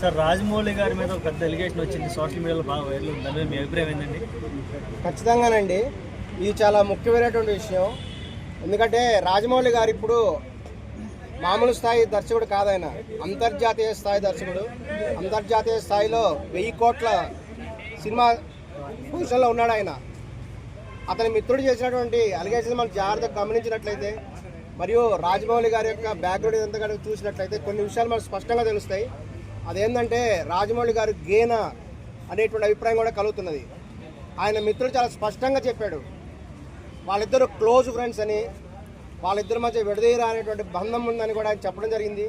Sir Rajamouli గారి మీద ఒక పెద్ద ఎలిగేషన్ వచ్చింది, సోషల్ మీడియాలో బాగా వైరల్ ఉంది. దాని మీద మీ అభిప్రాయం ఏంటండి? ఖచ్చితంగానండి, ఇది చాలా ముఖ్యమైనటువంటి విషయం. ఎందుకంటే రాజమౌళి గారు ఇప్పుడు మామూలు స్థాయి దర్శకుడు కాదైనా అంతర్జాతీయ స్థాయి దర్శకుడు. అంతర్జాతీయ స్థాయిలో 1000 కోట్ల సినిమా పొజిషన్లో ఉన్నాడు ఆయన. అతని మిత్రుడు చేసినటువంటి అలిగేషన్స్ మనం జాగ్రత్తగా గమనించినట్లయితే మరియు రాజమౌళి గారి యొక్క బ్యాక్గ్రౌండ్ ఇదంతా కనుక చూసినట్లయితే కొన్ని విషయాలు మనకు స్పష్టంగా తెలుస్తాయి. అదేంటంటే రాజమౌళి గారు గేనా అనేటువంటి అభిప్రాయం కూడా కలుగుతున్నది. ఆయన మిత్రుడు చాలా స్పష్టంగా చెప్పాడు, వాళ్ళిద్దరు క్లోజ్ ఫ్రెండ్స్ అని, వాళ్ళిద్దరి మధ్య విడదీయరా అనేటువంటి బంధం ఉందని కూడా ఆయన చెప్పడం జరిగింది.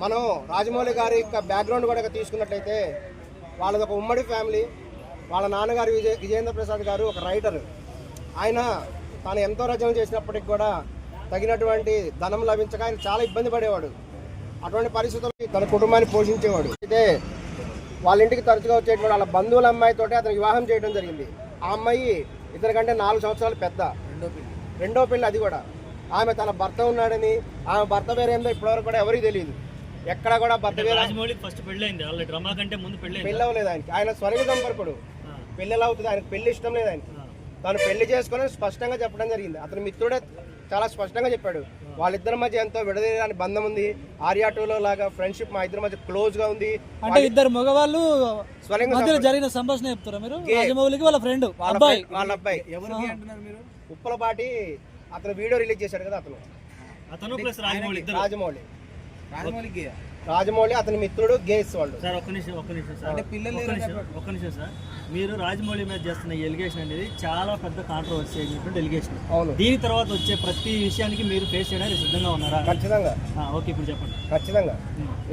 మనం రాజమౌళి గారి యొక్క బ్యాక్గ్రౌండ్ కూడా తీసుకున్నట్లయితే వాళ్ళది ఒక ఉమ్మడి ఫ్యామిలీ. వాళ్ళ నాన్నగారు విజయేంద్ర ప్రసాద్ గారు ఒక రైటర్. ఆయన తాను ఎంతో రచన చేసినప్పటికి కూడా తగినటువంటి ధనం లభించక ఆయన చాలా ఇబ్బంది పడేవాడు. అటువంటి పరిస్థితుల్లో తన కుటుంబాన్ని పోషించేవాడు. అయితే వాళ్ళ ఇంటికి తరచుగా వచ్చేటువంటి వాళ్ళ బంధువుల అమ్మాయితోటి అతను వివాహం చేయడం జరిగింది. ఆ అమ్మాయి ఇతనికంటే 4 సంవత్సరాలు పెద్ద, రెండో పెళ్ళి. అది కూడా ఆమె తన భర్త ఉన్నాడని, ఆమె భర్త పేరేందో ఇప్పటివరకు కూడా ఎవరికి తెలియదు. ఎక్కడ కూడా భర్త పేరు పెళ్ళి అవ్వలేదు ఆయనకి. ఆయన స్వర్గ సంపర్కుడు, పెళ్ళి ఎలా అవుతుంది? ఆయనకు పెళ్లి ఇష్టం లేదు. ఆయనకి తను పెళ్లి చేసుకుని స్పష్టంగా చెప్పడం జరిగింది. అతని మిత్రుడే చాలా స్పష్టంగా చెప్పాడు, వాళ్ళిద్దరి మధ్య ఎంతో విడదీయని బంధం ఉంది. ఆర్యా 2లో లాగా ఫ్రెండ్షిప్ మా ఇద్దరి మధ్య క్లోజ్ గా ఉంది. అంటే ఇద్దరు మగవాళ్ళు జరిగిన సంభాషణ చెప్తారా మీరు? రాజమౌళికి వాళ్ళ ఫ్రెండ్ వాళ్ళ అబ్బాయి ఉప్పలపాటి అతను వీడియో రిలీజ్ చేశాడు కదా, రాజమౌళి అతని మిత్రుడు గేస్ వాళ్ళు. సార్ ఒక్క నిమిషం సార్, మీరు రాజమౌళి మీద చేస్తున్న ఎలిగేషన్ అనేది చాలా పెద్ద కాంట్రవర్సీ అయినటువంటి ఎలిగేషన్. అవును. దీని తర్వాత వచ్చే ప్రతి విషయానికి మీరు ఫేస్ చేయడానికి సిద్ధంగా ఉన్నారా? ఖచ్చితంగా. ఓకే, ఇప్పుడు చెప్పండి. ఖచ్చితంగా.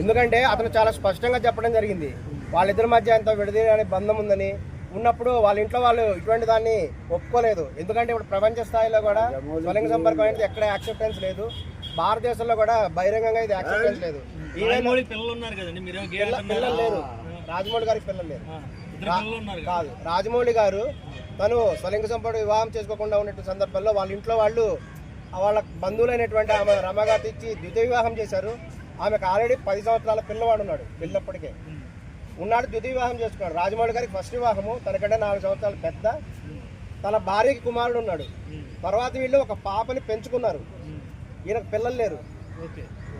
ఎందుకంటే అతను చాలా స్పష్టంగా చెప్పడం జరిగింది, వాళ్ళిద్దరి మధ్య ఎంతో విడదీయని బంధం ఉందని. ఉన్నప్పుడు వాళ్ళ ఇంట్లో వాళ్ళు ఇటువంటి దాన్ని ఒప్పుకోలేదు. ఎందుకంటే ఇప్పుడు ప్రపంచ స్థాయిలో కూడా స్వలింగ సంపర్కం అనేది ఎక్కడ యాక్సెప్టెన్స్ లేదు. భారతదేశంలో కూడా బహిరంగంగా ఇది యాక్సెప్టెన్స్ లేదు. పిల్లలు లేరు, రాజమౌళి గారికి పిల్లలు లేరు. కాదు, రాజమౌళి గారు తను స్వలింగ సంపర్క వివాహం చేసుకోకుండా ఉన్నట్టు సందర్భంలో వాళ్ళ ఇంట్లో వాళ్ళు వాళ్ళ బంధువులైనటువంటి ఆమె రమగారు ఇచ్చి ద్వితీయ వివాహం చేశారు. ఆమెకు ఆల్రెడీ 10 సంవత్సరాల పిల్లవాడు ఉన్నాడు, పిల్లప్పటికే ఉన్నాడు. ద్వితీయ వివాహం చేసుకున్నాడు. రాజమౌళి గారికి ఫస్ట్ వివాహము, తనకంటే 4 సంవత్సరాలు పెద్ద. తన భార్యకి కుమారుడు ఉన్నాడు. తర్వాత వీళ్ళు ఒక పాపని పెంచుకున్నారు. ఈయనకు పిల్లలు లేరు,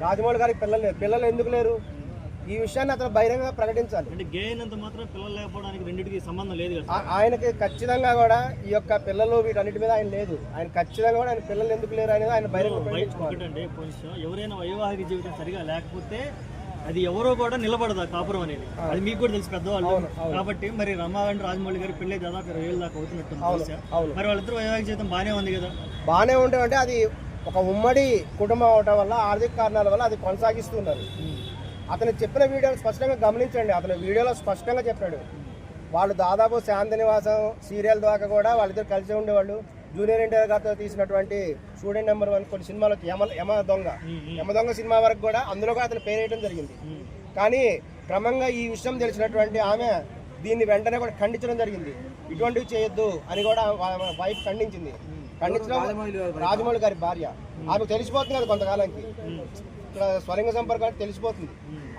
రాజమౌళి గారికి పిల్లలు లేరు. పిల్లలు ఎందుకు లేరు? ఈ విషయాన్ని అతను బహిరంగంగా ప్రకటించాలి. ఆయనకి ఖచ్చితంగా కూడా ఈ యొక్క పిల్లలు వీటన్నిటి మీద ఆయన లేదు. ఆయన ఖచ్చితంగా కూడా ఆయన పిల్లలు ఎందుకు లేరు అనేది ఆయన బహిరంగ. ఎవరైనా వైవాహిక జీవితం సరిగా లేకపోతే అది ఎవరో కూడా నిలబడదా కాపురం అనేది, అది మీకు కూడా తెలుసు పెద్దవాళ్ళు కాబట్టి. మరి రమా అండ్ రాజమౌళి గారి పెళ్లి దాదాపు 20 ఏళ్ళ దాకా అవుతున్నట్టు. మరి వాళ్ళిద్దరు వైవాహిక జీవితం బాగానే ఉంది కదా? బాగానే ఉంటే అంటే అది ఒక ఉమ్మడి కుటుంబం అవటం వల్ల, ఆర్థిక కారణాల వల్ల అది కొనసాగిస్తున్నారు. అతను చెప్పిన వీడియోలు స్పష్టంగా గమనించండి. అతను వీడియోలో స్పష్టంగా చెప్పాడు, వాళ్ళు దాదాపు శాంతి నివాసం సీరియల్ దాకా కూడా వాళ్ళిద్దరు కలిసి ఉండేవాళ్ళు. జూనియర్ ఎన్టీఆర్ గారితో తీసినటువంటి స్టూడెంట్ నెంబర్ 1 కొన్ని సినిమాలు, యమ దొంగ సినిమా వరకు కూడా అందులో కూడా అతను పేరు వేయడం జరిగింది. కానీ క్రమంగా ఈ విషయం తెలిసినటువంటి ఆమె దీన్ని వెంటనే కూడా ఖండించడం జరిగింది. ఇటువంటివి చేయొద్దు అని కూడా వైఫ్ ఖండించింది. ఖండించడం రాజమౌళి గారి భార్య, ఆమెకు తెలిసిపోతుంది కదా కొంతకాలానికి ఇక్కడ స్వలింగ సంపర్కానికి తెలిసిపోతుంది.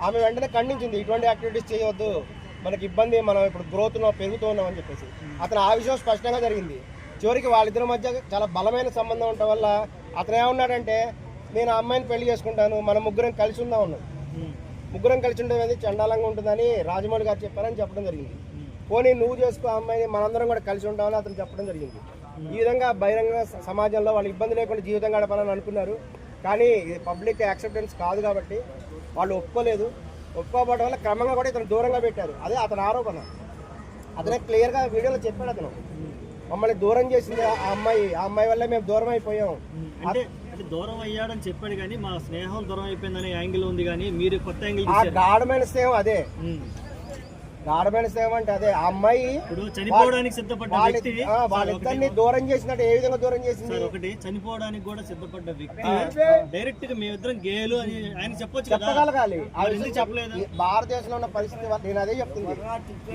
ఆమె వెంటనే ఖండించింది, ఇటువంటి యాక్టివిటీస్ చేయవద్దు, మనకి ఇబ్బంది, మనం ఇప్పుడు గ్రోత్లో పెరుగుతూ ఉన్నాం అని చెప్పేసి. అతను ఆ విషయం స్పష్టంగా జరిగింది. చివరికి వాళ్ళిద్దరి మధ్య చాలా బలమైన సంబంధం ఉండటం వల్ల అతను ఏమన్నాడంటే, నేను ఆ అమ్మాయిని పెళ్లి చేసుకుంటాను, మనం ముగ్గురం కలిసి ఉందా ఉన్నాం, ముగ్గురం కలిసి ఉండేది చండాలంగా ఉంటుందని రాజమౌళి గారు చెప్పారని చెప్పడం జరిగింది. పోనీ నువ్వు చేసుకో ఆ అమ్మాయిని, మనందరం కూడా కలిసి ఉంటామని అతను చెప్పడం జరిగింది. ఈ విధంగా బహిరంగ సమాజంలో వాళ్ళు ఇబ్బంది లేకుండా జీవితం గడపాలని అనుకున్నారు. కానీ ఇది పబ్లిక్ యాక్సెప్టెన్స్ కాదు కాబట్టి వాళ్ళు ఒప్పుకోలేదు. ఒప్పుకోవడం వల్ల క్రమంగా కూడా ఇతను దూరంగా పెట్టారు. అదే అతని ఆరోపణ. అతనే క్లియర్గా వీడియోలో చెప్పాడు, అతను మమ్మల్ని దూరం చేసింది ఆ అమ్మాయి వల్లే మేము దూరం అయిపోయాం. అంటే దూరం అయ్యాడని చెప్పాడు కానీ మా స్నేహం దూరం అయిపోయిందనే యాంగిల్ ఉంది కానీ మీరు కొత్త యాంగిల్. ఆ గాఢమైన స్నేహం అదే. గాఢమైన సేవ అంటే అదే ఆ అమ్మాయి ఇప్పుడు చనిపోవడానికి సిద్ధపడ్డ వ్యక్తి వాళ్ళిద్దరిని దూరం చేసినట్టు ఏ విధంగా దూరం చేసింది? సార్ ఒకటి చనిపోవడానికి కూడా సిద్ధపడ్డ వ్యక్తి డైరెక్ట్ గా మేమిద్దరం గేలు అని ఆయన చెప్పొచ్చు కదా, చెప్పగలగాలి. మరి ఎందుకు చెప్పలేదు? భారతదేశంలో ఉన్న పరిస్థితి నేను అదే చెప్తుంది.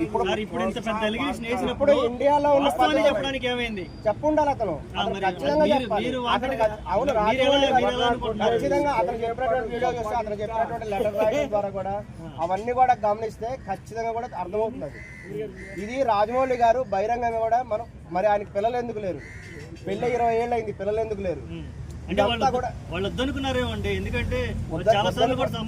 ఇప్పుడు సార్ ఇప్పుడు ఇంత పెద్ద ఎలిగేషన్ వేసినప్పుడు ఇండియాలో ఉన్న వాస్తవాన్ని చెప్పడానికి ఏమైంది? చెప్పుండాలి అతను మరి ఖచ్చితంగా మీరు- చెప్పాలి. మీరు అతను వాటిని- అవును మీరు రాజమౌళి ఎలా గారు అనుకుంటున్నారు? ఖచ్చితంగా అతను చెప్పినటువంటి వీడియో చూస్తే అతను చెప్పినటువంటి లెటర్ రాయడం ద్వారా కూడా అవన్నీ కూడా గమనిస్తే ఖచ్చితంగా కూడా అర్థమవుతుంది. ఇది రాజమౌళి గారు బహిరంగంగా కూడా మరి ఆయనకి పిల్లలు ఎందుకు లేరు? పెళ్ళి 20 ఏళ్ళు అయింది, పిల్లలు ఎందుకు లేరు? అంటే వాళ్ళు వద్దనుకున్నారేమో అండి, ఎందుకంటే చాలా సార్లు కూడా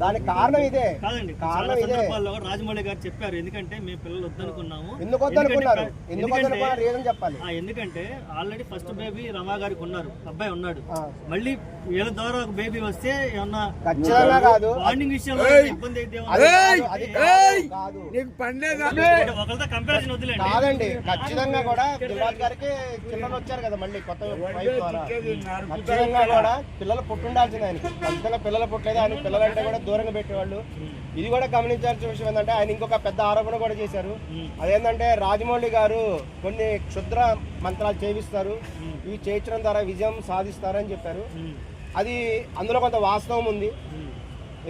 దానికి కారణం ఇదే. కాదండి, చాలా సందర్భాల్లో రాజమౌళి గారు చెప్పారు ఎందుకంటే మేము పిల్లలు వద్దనుకున్నాము. ఎందుకు వద్దనుకున్నారు? రీజన్ చెప్పాలి. ఎందుకంటే ఆల్రెడీ ఫస్ట్ బేబీ రమా గారికి ఉన్నారు, అబ్బాయి ఉన్నాడు. మళ్ళీ వీళ్ళ ద్వారా ఒక బేబీ వస్తే ఏమన్నా ఖచ్చితంగా కాదు బాండింగ్ విషయంలో ఇబ్బంది అయితే ఒకరితో కంపారిజన్ వదిలేండి. కాదండి, ఖచ్చితంగా కూడా దిల్రాజు గారికి పిల్లలు వచ్చారు కదా మళ్ళీ కొత్త వైఫ్ ద్వారా. ఖచ్చితంగా కూడా పిల్లలు పుట్టుండాల్సింది ఆయనకి. ఖచ్చితంగా పిల్లలు పుట్టలేదు, ఆయన పిల్లలంటే కూడా దూరంగా పెట్టేవాళ్ళు. ఇది కూడా గమనించాల్సిన విషయం ఏంటంటే ఆయన ఇంకొక పెద్ద ఆరోపణ కూడా చేశారు. అదేంటంటే రాజమౌళి గారు కొన్ని క్షుద్ర మంత్రాలు చేయిస్తారు, ఇవి చేయించడం ద్వారా విజయం సాధిస్తారని చెప్పారు. అది అందులో కొంత వాస్తవం ఉంది.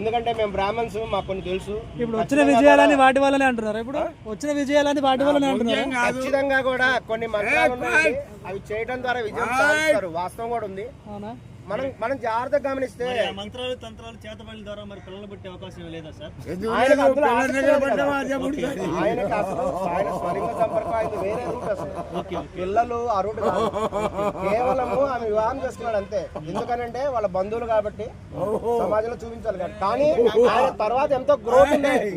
ఎందుకంటే మేము బ్రాహ్మణ్స్, మాకు కొన్ని తెలుసు. ఇప్పుడు వచ్చిన విజయాలని వాటి వల్లనే అంటున్నారు. ఇప్పుడు వచ్చిన విజయాలని వాటి వల్లనే అంటున్నారు. ఖచ్చితంగా కూడా కొన్ని మంత్రాలు ఉన్నాయి, అవి చేయడం ద్వారా విజయం సాధిస్తారు. వాస్తవం కూడా ఉంది. అవునా? మనం జాగ్రత్తగా గమనిస్తే మంత్రాలు తంత్రాలు చేతబడి ద్వారా మరి పిల్లలు పుట్టే అవకాశం లేదా సార్? ఆయనకు అందులో ఆసక్తి లేదు కదా. ఆయనకి అసలు ఆయన స్వలింగ సంపర్కం ఆయన వేరే రూట్ అసలు. పిల్లలు ఆ రూట్ కాదు, కేవలము ఆమె వివాహం చేసుకున్నాడు అంతే. ఎందుకనంటే వాళ్ళ బంధువులు కాబట్టి సమాజంలో చూపించాలి కాబట్టి. కానీ ఆయన తర్వాత ఎంతో గ్రోత్ ఉండేది.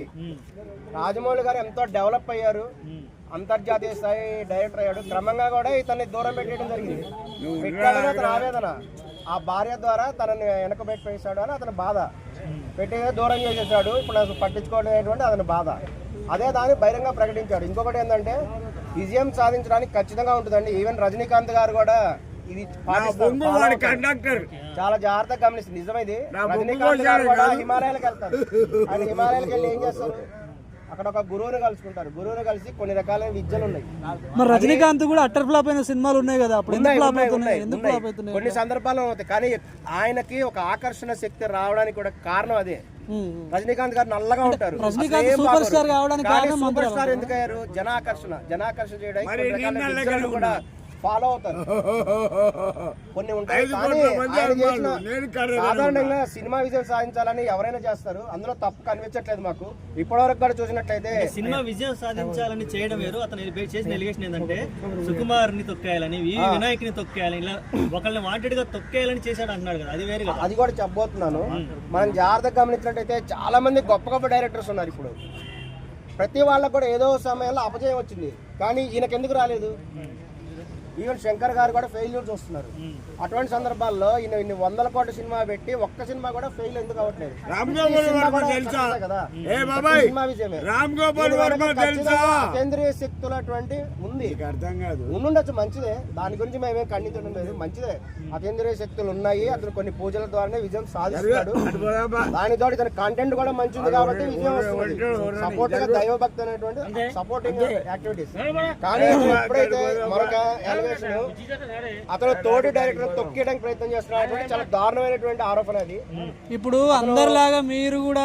రాజమౌళి గారు ఎంతో డెవలప్ అయ్యారు, అంతర్జాతీయ స్థాయి డైరెక్టర్ అయ్యాడు. క్రమంగా కూడా ఇతన్ని దూరం పెట్టడం జరిగింది. పెట్టాడని అతని ఆవేదన, ఆ భార్య ద్వారా తనని వెనకబెట్టేశాడు అని అతని బాధ. పెట్టి దూరం చేసేసాడు, ఇప్పుడు అసలు పట్టించుకోవడం అతని బాధ. అదే దాన్ని బహిరంగ ప్రకటించాడు. ఇంకొకటి ఏంటంటే విజయం సాధించడానికి ఖచ్చితంగా ఉంటుందండి. ఈవెన్ రజనీకాంత్ గారు కూడా ఇది చాలా జాగ్రత్తగా గమనిస్తుంది. నిజమైంది. రజనీకాంత్ గారు కూడా హిమాలయాలకు వెళ్తారు. ఆయన హిమాలయాలకు వెళ్ళి ఏం చేస్తారు? అక్కడ ఒక గురువుని కలుసుకుంటారు. గురువుని కలిసి కొన్ని రకాలైన విద్యలు ఉన్నాయి. మరి రజనీకాంత్ కూడా అట్టర్ ఫ్లాప్ అయిన సినిమాలు ఉన్నాయి కదా, అప్పుడు ఎందుకు ఫ్లాప్ అవుతున్నాయి? కొన్ని సందర్భాల్లో అవుతాయి, కానీ ఆయనకి ఒక ఆకర్షణ శక్తి రావడానికి కూడా కారణం అదే. రజనీకాంత్ గారు నల్లగా ఉంటారు, సూపర్ స్టార్ కావడానికి సూపర్ స్టార్ ఎందుకు అయ్యారు? జనాకర్షణ చేయడానికి కూడా ఫాలో అవుతారు. కొన్ని ఉంటాయి, కానీ సాధారణంగా సినిమా విజయం సాధించాలని ఎవరైనా చేస్తారు. అందులో తప్పు కనిపించట్లేదు మాకు. ఇప్పటివరకు కూడా చూసినట్లయితే సినిమా విజయం సాధించాలని చేయడం వేరు. అతను చేసిన ఎలిగేషన్ ఏంటంటే సుకుమార్ ని తొక్కేయాలని, వినాయకుని తొక్కేయాలని, ఇలా ఒకళ్ళని వాంటెడ్ గా తొక్కేయాలని చేశాడు అంటున్నాడు కదా, అది వేరు కదా. అది కూడా చెప్పబోతున్నాను. మనం జాగ్రత్తగా గమనించినట్లయితే చాలా మంది గొప్ప గొప్ప డైరెక్టర్స్ ఉన్నారు. ఇప్పుడు ప్రతి వాళ్ళకు కూడా ఏదో సమయంలో అపజయం వచ్చింది, కానీ ఈయనకెందుకు రాలేదు? ఈవెన్ శంకర్ గారు కూడా ఫెయిల్యూర్ చూస్తున్నారు. అటువంటి సందర్భాల్లో ఈయన ఇన్ని 100 కోట్ల సినిమా పెట్టి ఒక్క సినిమా కూడా ఫెయిల్ ఎందుకు అవ్వట్లేదు? కేంద్రీయ శక్తులటువంటి ఉంది, ఉండుండొచ్చు, మంచిదే. దాని గురించి మేమేం ఖండించడం లేదు, మంచిదే. అతీంద్రియ శక్తులు ఉన్నాయి, అతను కొన్ని పూజల ద్వారానే విజయం సాధిస్తాడు. దానితో ఇతని కంటెంట్ కూడా మంచిది కాబట్టి విజయం వస్తుంది. సపోర్ట్ గా దైవభక్తి అనేటువంటి సపోర్టింగ్ యాక్టివిటీస్. కానీ ఎప్పుడైతే మరొక అతను తోటి డైరెక్టర్ తొక్కేయడానికి ప్రయత్నం చేస్తున్నాడు, చాలా దారుణమైనటువంటి ఆరోపణ అది. ఇప్పుడు అందరిలాగా మీరు కూడా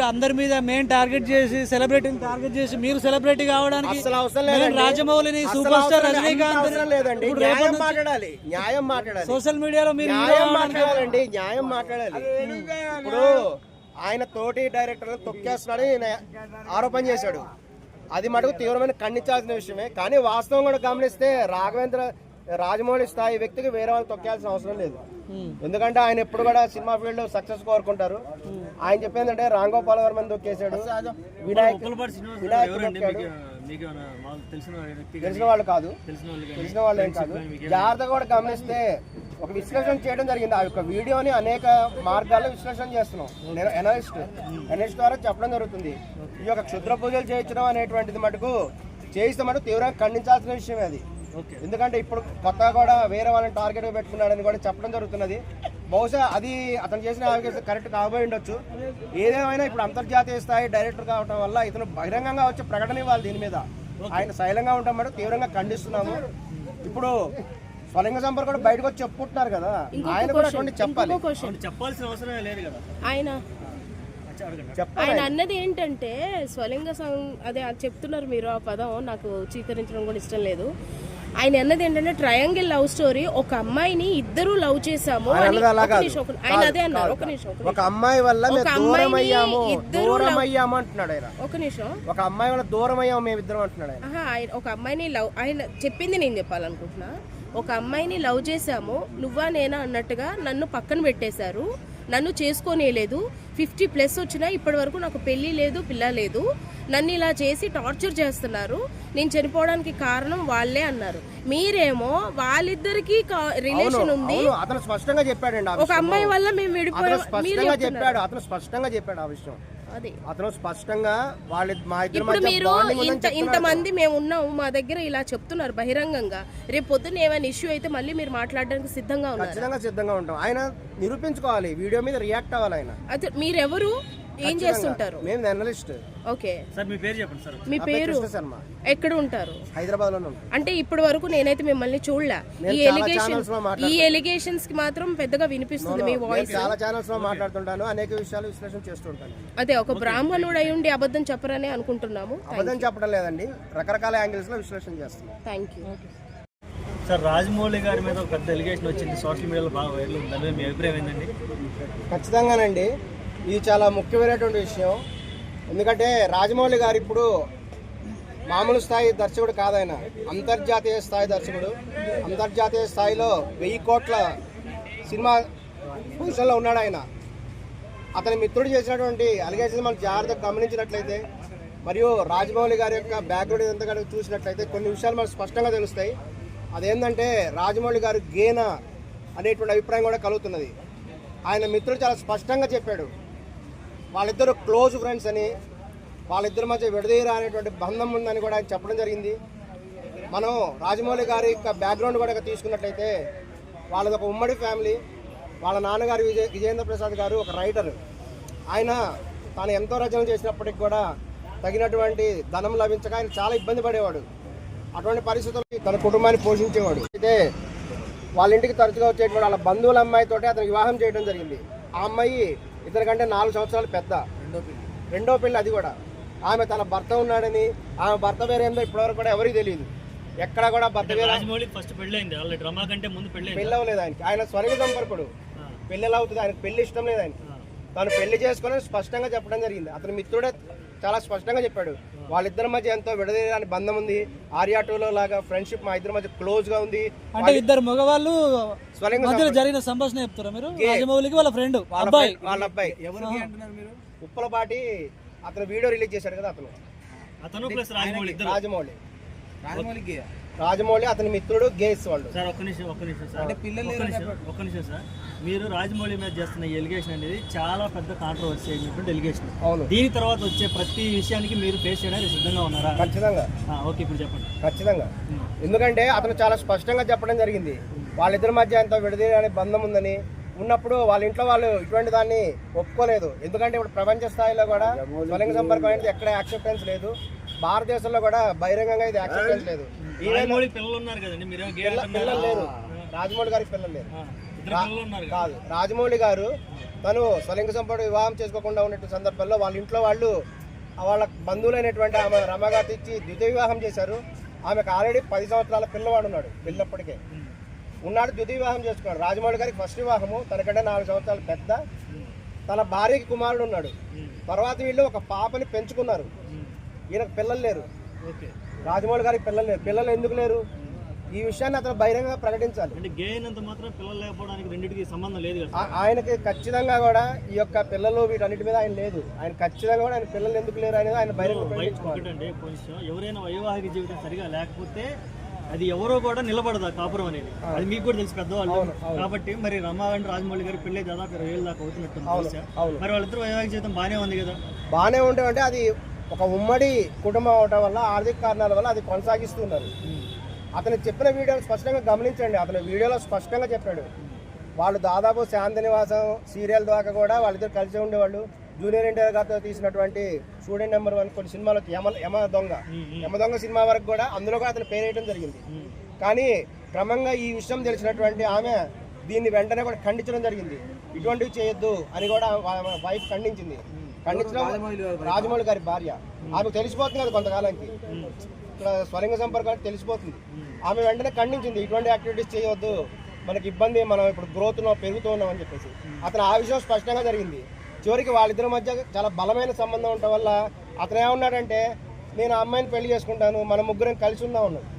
అందరి మీద మెయిన్ టార్గెట్ చేసి సెలబ్రిటీని టార్గెట్ చేసి మీరు సెలబ్రిటీ కావడానికి అసలు అవసరం లేదు. రాజమౌళిని సూపర్ స్టార్ రజనీకాంత్ లేదండి, న్యాయం మాట్లాడాలి, న్యాయం మాట్లాడాలి. సోషల్ మీడియాలో మీరు న్యాయం మాట్లాడాలండి, న్యాయం మాట్లాడాలి. ఇప్పుడు ఆయన తోటి డైరెక్టర్ తొక్కేస్తున్నాడని ఆరోపణ చేశాడు. అది మటుకు తీవ్రమైన ఖండించాల్సిన విషయమే. కానీ వాస్తవం కూడా గమనిస్తే రాజమౌళి స్థాయి వ్యక్తికి వేరే వాళ్ళు తొక్కాల్సిన అవసరం లేదు. ఎందుకంటే ఆయన ఎప్పుడు కూడా సినిమా ఫీల్డ్ లో సక్సెస్ కోరుకుంటారు. ఆయన చెప్పేందంటే రామ్ గోపాల్ వర్మని తొక్కేశాడు, తెలిసిన వాళ్ళు కాదు, తెలిసిన వాళ్ళు ఏం కాదు. జాగ్రత్తగా కూడా గమనిస్తే ఒక విశ్లేషణ చేయడం జరిగింది. ఆ యొక్క వీడియోని అనేక మార్గాల్లో విశ్లేషణ చేస్తున్నాం. నేను ఎనలిస్ట్ ద్వారా చెప్పడం జరుగుతుంది. ఈ యొక్క క్షుద్ర పూజలు చేయించడం అనేటువంటిది మటుకు చేయిస్తే మటుకు తీవ్రంగా ఖండించాల్సిన విషయమే అది. ఎందుకంటే ఇప్పుడు కొత్తగా కూడా వేరే వాళ్ళని టార్గెట్ గా పెట్టుకున్నాడని కూడా చెప్పడం జరుగుతున్నది. బహుశా అది అతను చేసిన అలిగేషన్ కరెక్ట్ కాబోయి ఉండొచ్చు. ఏదేమైనా ఇప్పుడు అంతర్జాతీయ స్థాయి డైరెక్టర్ కావడం వల్ల ఇతను బహిరంగంగా వచ్చే ప్రకటన ఇవ్వాలి దీని మీద. ఆయన శైలంగా ఉంటాం మేడం, తీవ్రంగా ఖండిస్తున్నాము. ఇప్పుడు స్వలింగ సంపర్క కూడా బయటకు వచ్చి చెప్పుకుంటున్నారు కదా, ఆయన కూడా అటువంటి చెప్పాలి. చెప్పాల్సిన అవసరమే లేదు కదా. ఆయన అన్నది ఏంటంటే అదే చెప్తున్నారు మీరు, ఆ పదం నాకు చీకరించడం కూడా ఇష్టం లేదు. ఆయన అన్నది ఏంటంటే ట్రయాంగిల్ లవ్ స్టోరీ, ఒక అమ్మాయిని ఇద్దరు లవ్ చేసాము ఆయన అదే అన్నారు. ఒక నిమిషం, ఒక అమ్మాయి వల్ల దూరం అయ్యాము అంటున్నాడు ఆయన. ఒక నిమిషం, ఒక అమ్మాయి వల్ల దూరం అయ్యాము మేమిద్దరం అంటున్నాడు ఆయన. ఒక అమ్మాయిని లవ్, ఆయన చెప్పింది నేను చెప్పాలనుకుంటున్నా. ఒక అమ్మాయిని లవ్ చేసాము, నువ్వా నేనా అన్నట్టుగా నన్ను పక్కన పెట్టేశారు, నన్ను చేసుకోనేలేదు. 50+ వచ్చినా ఇప్పటి వరకు నాకు పెళ్లి లేదు, పిల్ల లేదు. నన్ను ఇలా చేసి టార్చర్ చేస్తున్నారు, నేను చనిపోవడానికి కారణం వాళ్ళే అన్నారు. మీరేమో వాళ్ళిద్దరికి రిలేషన్ ఉంది, అతను స్పష్టంగా చెప్పాడండి. ఒక అమ్మాయి వల్ల మేము విడిపోయాం అతను స్పష్టంగా చెప్పాడు ఆ విషయం. అదే అతను స్పష్టంగా ఇప్పుడు మీరు ఇంతమంది మేము ఉన్నాము, మా దగ్గర ఇలా చెప్తున్నారు బహిరంగంగా. రేపు పొద్దున్న ఏమైనా ఇష్యూ అయితే మళ్ళీ మీరు మాట్లాడడానికి సిద్ధంగా ఉన్నారు? సిద్ధంగా ఉంటాం. ఆయన నిరూపించుకోవాలి, వీడియో మీద రియాక్ట్ అవ్వాలి ఆయన. అదే మీరెవరు, ఏం చేస్తుంటారు? మేము జర్నలిస్ట్. ఓకే సార్, మీ పేరు చెప్పండి సార్. మీ పేరు? ఎక్కడ ఉంటారు? హైదరాబాద్ లోనే. అంటే ఇప్పటి వరకు నేనైతే మిమ్మల్ని చూడలే. ఈ ఎలిగేషన్స్ కి మాత్రం పెద్దగా వినిపిస్తుంది మీ వాయిస్. చాలా ఛానల్స్ లో మాట్లాడుతుంటాను, అనేక విషయాలు విశ్లేషణ చేస్తుంటాను. అదే ఒక బ్రాహ్మణుడు అయి ఉండి అబద్ధం చెప్పరని అనుకుంటున్నాము. అబద్ధం చెప్పడం లేదండి, రకరకాల యాంగిల్స్ లో విశ్లేషణ చేస్తున్నాం. Thank you sir. రాజమౌళి గారి మీద ఒక పెద్ద ఎలిగేషన్ వచ్చింది, సోషల్ మీడియాలో బాగా వైరల్ ఉంది. దాని మీద మీ అభిప్రాయం ఏంటండి? ఖచ్చితంగానండి, ఇది చాలా ముఖ్యమైనటువంటి విషయం. ఎందుకంటే రాజమౌళి గారు ఇప్పుడు మామూలు స్థాయి దర్శకుడు కాదైనా, అంతర్జాతీయ స్థాయి దర్శకుడు. అంతర్జాతీయ స్థాయిలో 1000 కోట్ల సినిమా పొజిషన్లో ఉన్నాడు ఆయన. అతని మిత్రుడు చేసినటువంటి అలిగేషన్స్ మనం జాగ్రత్తగా గమనించినట్లయితే, మరియు రాజమౌళి గారి యొక్క బ్యాక్గ్రౌండ్ ఎంత కనుక చూసినట్లయితే కొన్ని విషయాలు మనకు స్పష్టంగా తెలుస్తాయి. అదేంటంటే రాజమౌళి గారు గేనా అనేటువంటి అభిప్రాయం కూడా కలుగుతున్నది. ఆయన మిత్రుడు చాలా స్పష్టంగా చెప్పాడు, వాళ్ళిద్దరు క్లోజ్ ఫ్రెండ్స్ అని, వాళ్ళిద్దరి మధ్య విడదీయరా అనేటువంటి బంధం ఉందని కూడా ఆయన చెప్పడం జరిగింది. మనం రాజమౌళి గారి యొక్క బ్యాక్గ్రౌండ్ కూడా తీసుకున్నట్లయితే వాళ్ళది ఒక ఉమ్మడి ఫ్యామిలీ. వాళ్ళ నాన్నగారు విజయేంద్ర ప్రసాద్ గారు ఒక రైటర్. ఆయన తాను ఎంతో రచనలు చేసినప్పటికి కూడా తగినటువంటి ధనం లభించక ఆయన చాలా ఇబ్బంది పడేవాడు. అటువంటి పరిస్థితుల్లో తన కుటుంబాన్ని పోషించేవాడు. అయితే వాళ్ళ ఇంటికి తరచుగా వచ్చేటువంటి వాళ్ళ బంధువుల అమ్మాయితోటి అతను వివాహం చేయడం జరిగింది. ఆ అమ్మాయి ఇతనికంటే 4 సంవత్సరాలు పెద్ద, రెండో పెళ్లి. అది కూడా ఆమె తన భర్త ఉన్నాడని, ఆమె భర్త పేరేందో ఇప్పటివరకు కూడా ఎవరికి తెలియదు. ఎక్కడ కూడా భర్త పేరు పెళ్ళి అవ్వలేదు ఆయనకి. ఆయన స్వర్గ సంపర్కుడు, పెళ్ళి ఎలా అవుతుంది? ఆయనకు పెళ్లి ఇష్టం లేదు ఆయనకి. తను పెళ్లి చేసుకుని స్పష్టంగా చెప్పడం జరిగింది. అతని మిత్రుడే చాలా స్పష్టంగా చెప్పాడు, వాళ్ళిద్దరి మధ్య ఎంతో విడదీయని బంధం ఉంది. ఆర్యా 2లో లాగా ఫ్రెండ్షిప్ మా ఇద్దరి మధ్య క్లోజ్ గా ఉంది. అంటే ఇద్దరు మగవాళ్ళు జరిగిన సంభాషణ చెప్తారా మీరు? రాజమౌళికి వాళ్ళ ఫ్రెండ్ వాళ్ళ అబ్బాయి ఉప్పలపాటి అతను వీడియో రిలీజ్ చేశాడు కదా, రాజమౌళి అతని మిత్రుడు గేస్ వాళ్ళు. సార్ ఒక్క నిమిషం సార్. మీరు రాజమౌళి మీద చేస్తున్న ఎలిగేషన్ అనేది చాలా పెద్ద కాంట్రవర్సీ అయినటువంటి ఎలిగేషన్. దీని తర్వాత వచ్చే ప్రతి విషయానికి మీరు ఫేస్ చేయడానికి సిద్ధంగా ఉన్నారా? ఖచ్చితంగా. ఓకే, ఇప్పుడు చెప్పండి. ఖచ్చితంగా. ఎందుకంటే అతను చాలా స్పష్టంగా చెప్పడం జరిగింది, వాళ్ళిద్దరి మధ్య ఎంతో విడదీయని బంధం ఉందని. ఉన్నప్పుడు వాళ్ళ ఇంట్లో వాళ్ళు ఇటువంటి దాన్ని ఒప్పుకోలేదు. ఎందుకంటే ఇప్పుడు ప్రపంచ స్థాయిలో కూడా స్వలింగ సంపర్కం అనేది ఎక్కడ యాక్సెప్టెన్స్ లేదు. భారతదేశంలో కూడా బహిరంగంగా ఇది యాక్సెప్టెన్స్ లేదు. పిల్లలు లేరు, రాజమౌళి గారికి పిల్లలు లేరు. కాదు, రాజమౌళి గారు తను స్వలింగ సంపర్క వివాహం చేసుకోకుండా ఉన్నట్టు సందర్భంలో వాళ్ళ ఇంట్లో వాళ్ళు వాళ్ళ బంధువులైనటువంటి ఆమె రమగారు ఇచ్చి ద్వితీయ వివాహం చేశారు. ఆమెకు ఆల్రెడీ 10 సంవత్సరాల పిల్లవాడు ఉన్నాడు, పిల్లప్పటికే ఉన్నాడు. ద్వితీయ వివాహం చేసుకున్నాడు. రాజమౌళి గారికి ఫస్ట్ వివాహము, తనకంటే 4 సంవత్సరాలు పెద్ద. తన భార్యకి కుమారుడు ఉన్నాడు. తర్వాత వీళ్ళు ఒక పాపని పెంచుకున్నారు. ఈయనకు పిల్లలు లేరు, రాజమౌళి గారికి పిల్లలు లేరు. పిల్లలు ఎందుకు లేరు? ఈ విషయాన్ని అతను బహిరంగంగా ప్రకటించాలి. ఆయనకి ఖచ్చితంగా కూడా ఈ యొక్క పిల్లలు వీటన్నిటి మీద ఆయన లేదు. ఆయన ఖచ్చితంగా కూడా ఆయన పిల్లలు ఎందుకు లేరు అనేది ఆయన బహిరంగ. ఎవరైనా వైవాహిక జీవితం సరిగా లేకపోతే అది ఎవరో కూడా నిలబడదు ఆ కాపురం అనేది. అది మీకు కూడా తెలుసు పెద్దవాళ్ళు కాబట్టి. మరి రమా అండ్ రాజమౌళి గారి పెళ్లి దాదాపు 20 ఏళ్ళ దాకా అవుతున్నట్టు. మరి వాళ్ళిద్దరు వైవాహిక జీవితం బాగానే ఉంది కదా? బాగానే ఉంటే అంటే అది ఒక ఉమ్మడి కుటుంబం అవటం వల్ల, ఆర్థిక కారణాల వల్ల అది కొనసాగిస్తున్నారు. అతను చెప్పిన వీడియోలు స్పష్టంగా గమనించండి. అతను వీడియోలో స్పష్టంగా చెప్పాడు, వాళ్ళు దాదాపు శాంతినివాసం సీరియల్ దాకా కూడా వాళ్ళిద్దరు కలిసి ఉండేవాళ్ళు. జూనియర్ ఎన్టీఆర్ గారితో తీసినటువంటి స్టూడెంట్ నెంబర్ 1 కొన్ని సినిమాలు యమ దొంగ సినిమా వరకు కూడా అందులో కూడా అతను పేరేయడం జరిగింది. కానీ క్రమంగా ఈ విషయం తెలిసినటువంటి ఆమె దీన్ని వెంటనే కూడా ఖండించడం జరిగింది. ఇటువంటివి చేయొద్దు అని కూడా వైఫ్ ఖండించింది. ఖండించడం రాజమౌళి గారి భార్య, ఆమెకు తెలిసిపోతుంది కదా కొంతకాలానికి ఇక్కడ స్వలింగ సంపర్కాలు తెలిసిపోతుంది. ఆమె వెంటనే ఖండించింది, ఇటువంటి యాక్టివిటీస్ చేయవద్దు, మనకి ఇబ్బంది, మనం ఇప్పుడు గ్రోత్లో పెరుగుతూ ఉన్నాం అని చెప్పేసి. అతను ఆ విషయం స్పష్టంగా జరిగింది. చివరికి వాళ్ళిద్దరి మధ్య చాలా బలమైన సంబంధం ఉండటం వల్ల అతను ఏమన్నాడంటే, నేను ఆ అమ్మాయిని పెళ్లి చేసుకుంటాను, మనం ముగ్గురం కలిసి ఉందాం అన్నాడు.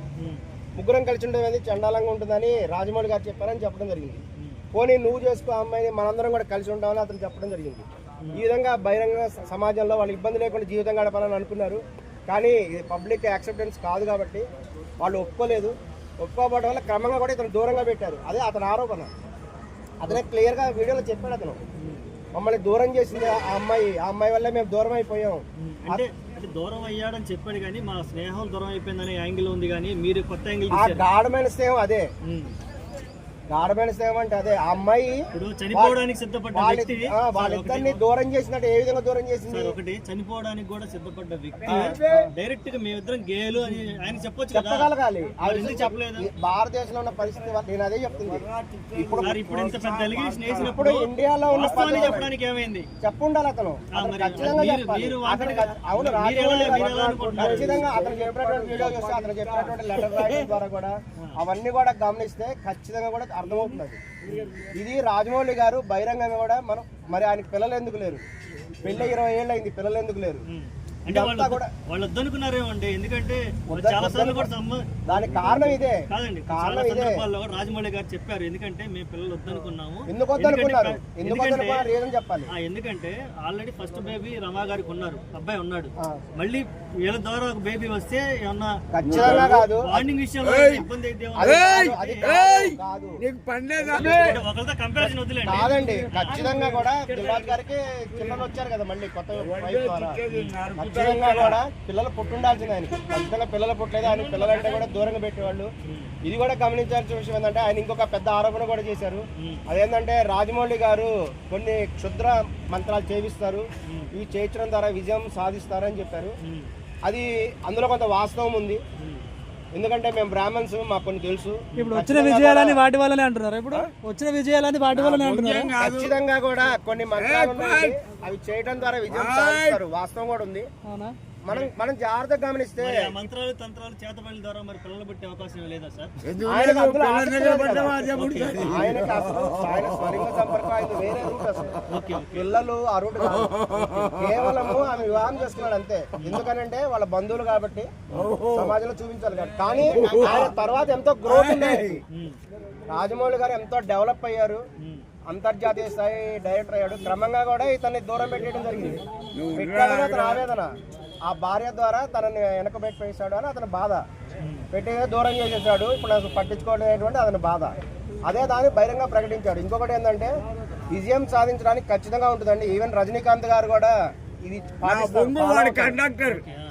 ముగ్గురం కలిసి ఉండడం అనేది చండాలంగా ఉంటుందని రాజమౌళి గారు చెప్పారని చెప్పడం జరిగింది. పోనీ నువ్వు చేసుకో ఆ అమ్మాయిని, మనందరం కూడా కలిసి ఉంటామని అతను చెప్పడం జరిగింది. ఈ విధంగా బహిరంగ సమాజంలో వాళ్ళు ఇబ్బంది లేకుండా జీవితం గడపాలని అనుకున్నారు. కానీ ఇది పబ్లిక్ యాక్సెప్టెన్స్ కాదు కాబట్టి వాళ్ళు ఒప్పుకోలేదు. ఒప్పుకోవడం వల్ల క్రమంగా కూడా ఇతను దూరంగా పెట్టారు. అదే అతని ఆరోపణ. అతనే క్లియర్గా వీడియోలో చెప్పాడు, అతను మమ్మల్ని దూరం చేసింది ఆ అమ్మాయి వల్ల మేము దూరం అయిపోయాం. అంటే దూరం అయ్యాడని చెప్పాడు, కానీ మా స్నేహం దూరం అయిపోయిందనే యాంగిల్ ఉంది, కానీ మీరు కొత్త యాంగిల్. ఆ గాఢమైన స్నేహం అదే, గాఢమైన స్నేహం అంటే అదే. ఆ అమ్మాయి చనిపోవడానికి సిద్ధపడ్డ వ్యక్తి వాళ్ళిద్దరిని దూరం చేసినట్టు ఏ విధంగా దూరం చేసింది? ఒకటి చనిపోవడానికి కూడా సిద్ధపడ్డ వ్యక్తి డైరెక్ట్ గా మేమిద్దరం గేలు అని ఆయన చెప్పొచ్చు, చెప్పగలగాలి. చెప్పలేదు. భారతదేశంలో ఉన్న పరిస్థితి నేను అదే చెప్తుంది. ఇప్పుడు ఇంత పెద్ద ఎలిగేషన్ వేసినప్పుడు ఇండియాలో ఉన్న చెప్పడానికి ఏమైంది చెప్పుండాలి. అతను ఖచ్చితంగా చెప్పాలి. అవును, ఖచ్చితంగా అతను చెప్పినటువంటి వీడియో చూస్తే, అతను చెప్పినటువంటి లెటర్ రాయడం ద్వారా కూడా అవన్నీ కూడా గమనిస్తే ఖచ్చితంగా కూడా అర్థమవుతుంది. ఇది రాజమౌళి గారు బహిరంగంగా కూడా మరి ఆయనకి పిల్లలు ఎందుకు లేరు, పెళ్ళి 20 ఏళ్ళు అయింది, పిల్లలు ఎందుకు లేరు? అంటే వాళ్ళు వద్దనుకున్నారేమండి, ఎందుకంటే చాలా సార్లు కూడా దానికి కారణం ఇదే. కాదండి, చాలా సందర్భాల్లో రాజమౌళి గారు చెప్పారు, ఎందుకంటే మేము పిల్లలు వద్దనుకున్నాము. ఎందుకు వద్దనుకున్నారు? రీజన్ చెప్పాలి. ఎందుకంటే ఆల్రెడీ ఫస్ట్ బేబీ రమా గారికి ఉన్నారు, అబ్బాయి ఉన్నాడు. మళ్ళీ వీళ్ళ ద్వారా ఒక బేబీ వస్తే ఏమన్నా ఖచ్చితంగా కాదు, బాండింగ్ విషయంలో ఇబ్బంది అయితే ఒకరితో కంపారిజన్ వదిలేండి. కాదండి, ఖచ్చితంగా కూడా దిల్రాజు గారికి పిల్లలు వచ్చారు కదా మళ్ళీ కొత్త వైఫ్ ద్వారా. ఖచ్చితంగా కూడా పిల్లలు పుట్టుండాల్సింది ఆయనకి. ఖచ్చితంగా పిల్లలు పుట్టలేదు, ఆయన పిల్లలంటే కూడా దూరంగా పెట్టేవాళ్ళు. ఇది కూడా గమనించాల్సిన విషయం ఏంటంటే, ఆయన ఇంకొక పెద్ద ఆరోపణ కూడా చేశారు. అదేంటంటే రాజమౌళి గారు కొన్ని క్షుద్ర మంత్రాలు చేయిస్తారు, ఇవి చేయించడం ద్వారా విజయం సాధిస్తారని చెప్పారు. అది అందులో కొంత వాస్తవం ఉంది. ఎందుకంటే మేము బ్రాహ్మణ్స్, మాకు కొన్ని తెలుసు. ఇప్పుడు వచ్చిన విజయాలని వాటి వల్లనే అంటున్నారు. ఇప్పుడు వచ్చిన విజయాలని వాటి వల్లనే అంటున్నారు. ఖచ్చితంగా కూడా కొన్ని మంత్రాలు ఉన్నాయి, అవి చేయడం ద్వారా విజయం సాధిస్తారు, వాస్తవం కూడా ఉంది. మనం జాగ్రత్తగా గమనిస్తే మంత్రాలు తంత్రాలు చేతబడి ద్వారా మరి పిల్లలు పుట్టే అవకాశం లేదా సార్? ఆయనకు అసలు ఆయన స్వలింగ సంపర్కం ఆయన వేరే రూట్. అసలు పిల్లలు ఆ రూట్ కాదు, కేవలము ఆమె వివాహం చేసుకున్నాడు అంతే. ఎందుకనంటే వాళ్ళ బంధువులు కాబట్టి సమాజంలో చూపించాలి కాబట్టి. కానీ ఆయన తర్వాత ఎంతో గ్రోత్ ఉంది. రాజమౌళి గారు ఎంతో డెవలప్ అయ్యారు, అంతర్జాతీయ స్థాయి డైరెక్టర్ అయ్యాడు. క్రమంగా కూడా ఇతన్ని దూరం పెట్టడం జరిగింది. పెట్టాలని అతని ఆవేదన, ఆ భార్య ద్వారా తనని వెనకబెట్టేసాడు అని అతని బాధ. పెట్టి దూరం చేసేసాడు, ఇప్పుడు అసలు పట్టించుకోవడం అతని బాధ. అదే దాన్ని బహిరంగ ప్రకటించాడు. ఇంకొకటి ఏంటంటే, విజయం సాధించడానికి ఖచ్చితంగా ఉంటుందండి. ఈవెన్ రజనీకాంత్ గారు కూడా ఇది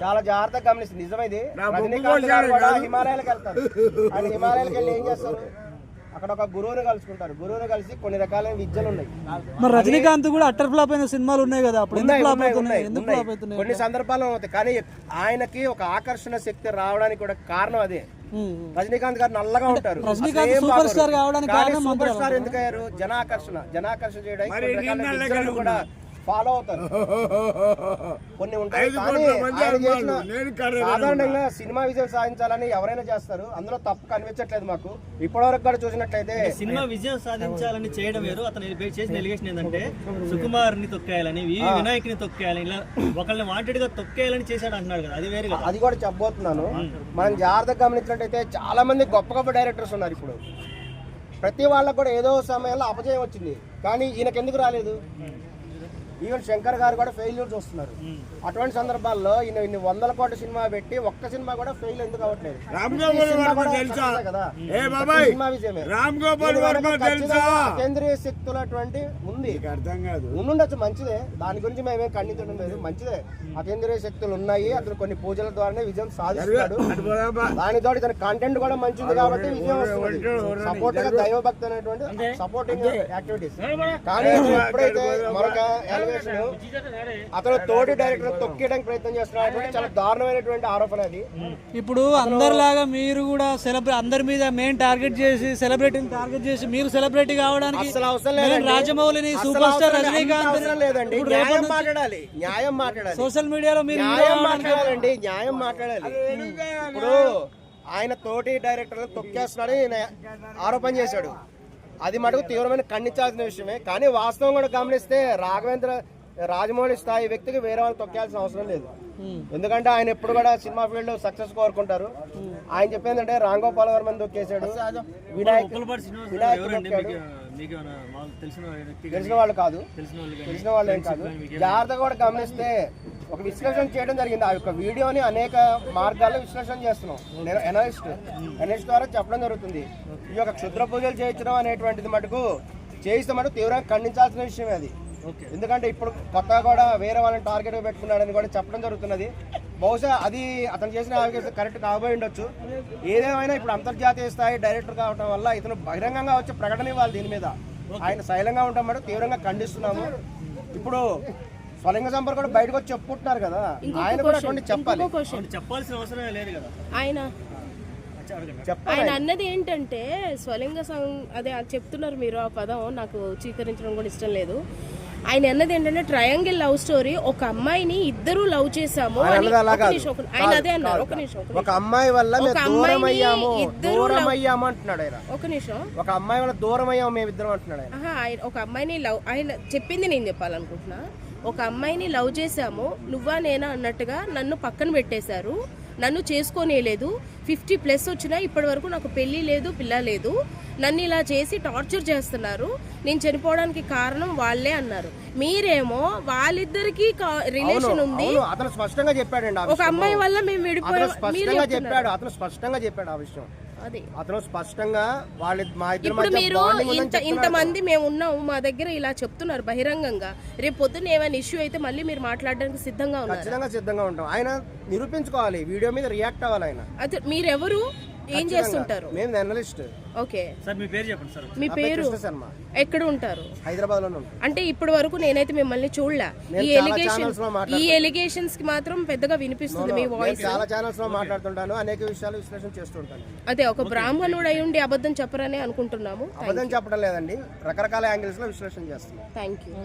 చాలా జాగ్రత్తగా గమనిస్తుంది. నిజమైంది. రజనీకాంత్ గారు కూడా హిమాలయాలకు వెళ్తారు. ఆయన హిమాలయాలకు వెళ్ళి ఏం చేస్తారు, అక్కడ ఒక గురువుని కలుసుకుంటారు. గురువుని కలిసి కొన్ని రకాలైన విద్యలు ఉన్నాయి. మరి రజనీకాంత్ కూడా అట్టర్ ఫ్లాప్ అయిన సినిమాలు ఉన్నాయి కదా, కొన్ని సందర్భాలు అవుతాయి. కానీ ఆయనకి ఒక ఆకర్షణ శక్తి రావడానికి కూడా కారణం అదే. రజనీకాంత్ గారు నల్లగా ఉంటారు, సూపర్ స్టార్ సూపర్ స్టార్ ఎందుకు అయ్యారు? జనాకర్షణ చేయడానికి కూడా ఫాలో అవుతారు. కొన్ని ఉంటాయి. సాధారణంగా సినిమా విజయం సాధించాలని ఎవరైనా చేస్తారు, అందులో తప్పు కనిపించట్లేదు మాకు. ఇప్పటివరకు కూడా చూసినట్లయితే సినిమా విజయం సాధించాలని చేయడం వేరు. అతను చేసిన ఎలిగేషన్ ఏంటంటే సుకుమార్ ని తొక్కేయాలని, వినాయకుని తొక్కేయాలని, ఇలా ఒకళ్ళని వాంటెడ్ గా తొక్కేయాలని చేశాడు అంటున్నాడు కదా, అది వేరు కదా. అది కూడా చెప్పబోతున్నాను. మనం జాగ్రత్తగా గమనించినట్లయితే చాలా మంది గొప్ప గొప్ప డైరెక్టర్స్ ఉన్నారు. ఇప్పుడు ప్రతి వాళ్ళకు కూడా ఏదో సమయంలో అపజయం వచ్చింది, కానీ ఈయనకెందుకు రాలేదు? ఈవెన్ శంకర్ గారు కూడా ఫెయిల్యూర్ చూస్తున్నారు. అటువంటి సందర్భాల్లో ఇన్ని 100 కోట్ల సినిమా పెట్టి ఒక్క సినిమా కూడా ఫెయిల్ ఎందుకు అవ్వట్లేదు? కదా సినిమా విజయమే. కేంద్రీయ శక్తులటువంటి ఉంది, ఉండుండొచ్చు, మంచిదే. దాని గురించి మేమే ఖండించడం లేదు, మంచిదే. అకేంద్రీయ శక్తులు ఉన్నాయి, అతను కొన్ని పూజల ద్వారానే విజయం సాధిస్తాడు. దానితో ఇతని కంటెంట్ కూడా మంచిది కాబట్టి విజయం వస్తుంది. సపోర్ట్ గా దైవభక్తి అనేటువంటి సపోర్టింగ్ యాక్టివిటీస్. కానీ ఎప్పుడైతే మరొక ఎలివేషన్ అతను తోటి డైరెక్టర్ తొక్కేయడానికి ప్రయత్నం చేస్తున్నాడు, చాలా దారుణమైనటువంటి ఆరోపణ అది. ఇప్పుడు అందరిలాగా మీరు కూడా అందరి మీద మెయిన్ టార్గెట్ చేసి సెలబ్రిటీని టార్గెట్ చేసి మీరు సెలబ్రిటీ కావడానికి అసలు అవసరం లేదండి. రాజమౌళిని సూపర్ స్టార్ రజనీకాంత్ అవసరం లేదండి. న్యాయం మాట్లాడాలి, న్యాయం మాట్లాడాలి. సోషల్ మీడియాలో మీరు న్యాయం మాట్లాడాలండి, న్యాయం మాట్లాడాలి. ఇప్పుడు ఆయన తోటి డైరెక్టర్ తొక్కేస్తున్నాడని ఈయన ఆరోపణ చేశాడు. అది మటుకు తీవ్రమైన ఖండించాల్సిన విషయమే. కానీ వాస్తవం కూడా గమనిస్తే రాజమౌళి స్థాయి వ్యక్తికి వేరే వాళ్ళు తొక్కాల్సిన అవసరం లేదు. ఎందుకంటే ఆయన ఎప్పుడు కూడా సినిమా ఫీల్డ్ సక్సెస్ కోరుకుంటారు. ఆయన చెప్పేది అంటే రామ్ గోపాల్ వర్మని తొక్కేశాడు, తెలిసిన వాళ్ళు కాదు, తెలిసిన వాళ్ళు ఏం కాదు. జాగ్రత్తగా కూడా గమనిస్తే ఒక విశ్లేషణ చేయడం జరిగింది. ఆ యొక్క వీడియోని అనేక మార్గాల్లో విశ్లేషణ చేస్తున్నాం. నేను ఎనలిస్ట్ ద్వారా చెప్పడం జరుగుతుంది. ఈ యొక్క క్షుద్ర పూజలు చేయించడం అనేటువంటిది మటుకు చేయిస్తే మటుకు తీవ్రంగా ఖండించాల్సిన విషయమే అది. ఎందుకంటే ఇప్పుడు కొత్తగా కూడా వేరే వాళ్ళని టార్గెట్ పెట్టుకున్నాడని కూడా చెప్పడం జరుగుతున్నది. బహుశా అది అతను చేసిన అలిగేషన్ కరెక్ట్ కాబోయి ఉండొచ్చు. ఏదేమైనా ఇప్పుడు అంతర్జాతీయ స్థాయి డైరెక్టర్ కావడం వల్ల ఇతను బహిరంగంగా వచ్చి ప్రకటన ఇవ్వాలి దీని మీద. ఆయన శైలంగా ఉండడం మటుకు తీవ్రంగా ఖండిస్తున్నాము. ఇప్పుడు స్వలింగ సంపర్ కూడా బయటకు వచ్చి చెప్పుకుంటున్నారు కదా, ఆయన కూడా అటువంటి చెప్పాల్సిన అవసరమే లేదు కదా. ఆయన అన్నది ఏంటంటే స్వలింగ అదే చెప్తున్నారు మీరు, ఆ పదం నాకు చీకరించడం కూడా ఇష్టం లేదు. ఆయన అన్నది ఏంటంటే ట్రయాంగిల్ లవ్ స్టోరీ, ఒక అమ్మాయిని ఇద్దరు లవ్ చేసాము ఆయన అదే అన్నారు. ఒక నిమిషం, ఒక అమ్మాయి వల్ల దూరం అయ్యాము అంటున్నాడు ఆయన. ఒక నిమిషం, ఒక అమ్మాయి వల్ల దూరం అయ్యాము మేమిద్దరం అంటున్నాడు ఆయన. ఒక అమ్మాయిని లవ్, ఆయన చెప్పింది నేను చెప్పాలనుకుంటున్నా. ఒక అమ్మాయిని లవ్ చేసాము, నువ్వా నేనా అన్నట్టుగా నన్ను పక్కన పెట్టేశారు, నన్ను చేసుకోనేలేదు. 50+ వచ్చినా ఇప్పటి వరకు నాకు పెళ్లి లేదు, పిల్ల లేదు. నన్ను ఇలా చేసి టార్చర్ చేస్తున్నారు, నేను చనిపోవడానికి కారణం వాళ్ళే అన్నారు. మీరేమో వాళ్ళిద్దరికి రిలేషన్ ఉంది, అతను స్పష్టంగా చెప్పాడండి. ఒక అమ్మాయి వల్ల మేము విడిపోయాం అతను స్పష్టంగా చెప్పాడు ఆ విషయం. అతను స్పష్టంగా ఇప్పుడు మీరు ఇంతమంది మేము ఉన్నాము, మా దగ్గర ఇలా చెప్తున్నారు బహిరంగంగా. రేపు పొద్దున్న ఏమైనా ఇష్యూ అయితే మళ్ళీ మీరు మాట్లాడడానికి సిద్ధంగా ఉన్నారు? ఖచ్చితంగా సిద్ధంగా ఉంటాం. ఆయన నిరూపించుకోవాలి, వీడియో మీద రియాక్ట్ అవ్వాలి ఆయన. అదే మీరెవరు, ఏం చేస్తుంటారు? మేము జర్నలిస్ట్. ఓకే సార్, మీ పేరు చెప్పండి సార్. మీ పేరు, ఎక్కడ ఉంటారు? హైదరాబాద్ లో. అంటే ఇప్పటి వరకు నేనైతే మిమ్మల్ని చూడలే. ఈ ఎలిగేషన్స్ కి మాత్రం పెద్దగా వినిపిస్తుంది మీ వాయిస్. చాలా ఛానల్స్ లో మాట్లాడుతుంటాను, అనేక విషయాలు విశ్లేషణ చేస్తుంటాను. అదే ఒక బ్రాహ్మణుడు అయి ఉండి అబద్ధం చెప్పరని అనుకుంటున్నాము. అబద్ధం చెప్పడం లేదండి, రకరకాల యాంగిల్స్ లో విశ్లేషణ చేస్తున్నాం. Thank you.